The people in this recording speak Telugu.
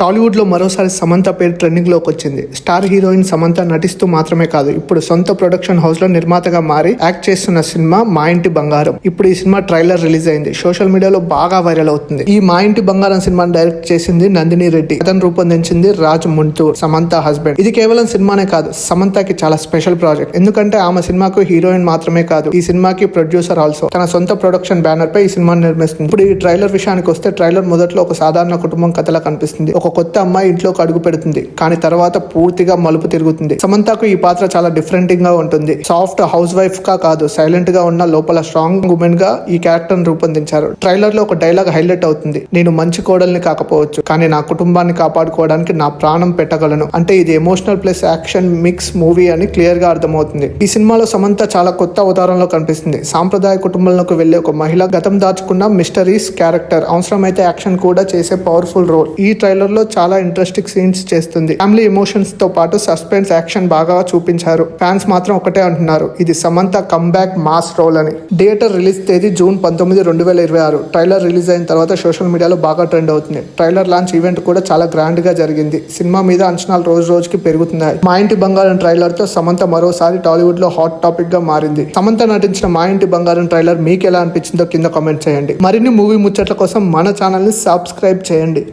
టాలీవుడ్ లో మరోసారి సమంత పేరు ట్రెండింగ్ లోకి వచ్చింది. స్టార్ హీరోయిన్ సమంత నటిస్తూ మాత్రమే కాదు, ఇప్పుడు సొంత ప్రొడక్షన్ హౌస్ లో నిర్మాతగా మారి యాక్ట్ చేస్తున్న సినిమా మా ఇంటి బంగారం. ఇప్పుడు ఈ సినిమా ట్రైలర్ రిలీజ్ అయింది. సోషల్ మీడియాలో బాగా వైరల్ అవుతుంది. ఈ మా ఇంటి బంగారం సినిమాని డైరెక్ట్ చేసింది నందిని రెడ్డి, అతను రూపొందించింది రాజ్ ముంటూర్, సమంత హస్బెండ్. ఇది కేవలం సినిమానే కాదు, సమంతకి చాలా స్పెషల్ ప్రాజెక్ట్. ఎందుకంటే ఆమె సినిమాకు హీరోయిన్ మాత్రమే కాదు, ఈ సినిమాకి ప్రొడ్యూసర్ ఆల్సో. తన సొంత ప్రొడక్షన్ బ్యానర్ పై ఈ సినిమాని నిర్మిస్తుంది. ఇప్పుడు ఈ ట్రైలర్ విషయానికి వస్తే, ట్రైలర్ మొదట్లో ఒక సాధారణ కుటుంబం కథలా కనిపిస్తుంది. ఒక కొత్త అమ్మాయి ఇంట్లోకి అడుగు పెడుతుంది, కానీ తర్వాత పూర్తిగా మలుపు తిరుగుతుంది. సమంతకు ఈ పాత్ర చాలా డిఫరెంటింగ్ గా ఉంటుంది. సాఫ్ట్ హౌస్ వైఫ్ గా కాదు, సైలెంట్ గా ఉన్న లోపల స్ట్రాంగ్ ఉమెన్ గా ఈ క్యారెక్టర్ రూపొందించారు. ట్రైలర్ లో ఒక డైలాగ్ హైలైట్ అవుతుంది: నేను మంచి కోడల్ని కాకపోవచ్చు, కానీ నా కుటుంబాన్ని కాపాడుకోవడానికి నా ప్రాణం పెట్టగలను. అంటే ఇది emotional plus action mix movie అని క్లియర్ గా అర్థమవుతుంది. ఈ సినిమాలో సమంత చాలా కొత్త అవతారంలో కనిపిస్తుంది. సాంప్రదాయ కుటుంబంలోకి వెళ్లే ఒక మహిళ, గతం దాచుకున్న మిస్టరీస్ క్యారెక్టర్, అవసరమైతే యాక్షన్ కూడా చేసే పవర్ఫుల్ రోల్. ఈ ట్రైలర్ లో చాలా ఇంట్రెస్టింగ్ సీన్స్ చేస్తుంది. ఫ్యామిలీ ఎమోషన్స్ తో పాటు సస్పెన్స్, యాక్షన్ బాగా చూపించారు. ఫ్యాన్స్ మాత్రం ఒకటే అంటున్నారు: ఇది సమంత కమ్బ్యాక్ మాస్ రోల్ అని. థియేటర్ రిలీజ్ తేదీ జూన్ 19, 2026. ట్రైలర్ రిలీజ్ అయిన తర్వాత సోషల్ మీడియాలో బాగా ట్రెండ్ అవుతుంది. ట్రైలర్ లాంచ్ ఈవెంట్ కూడా చాలా గ్రాండ్ గా జరిగింది. సినిమా మీద అంచనాలు రోజు రోజుకి పెరుగుతున్నాయి. మా ఇంటి బంగారం ట్రైలర్ తో సమంత మరోసారి టాలీవుడ్ లో హాట్ టాపిక్ గా మారింది. సమంత నటించిన మా ఇంటి బంగారం ట్రైలర్ మీకు ఎలా అనిపించిందో కింద కామెంట్ చేయండి. మరిన్ని మూవీ ముచ్చట్ల కోసం మన ఛానల్ ని సబ్స్క్రైబ్ చేయండి.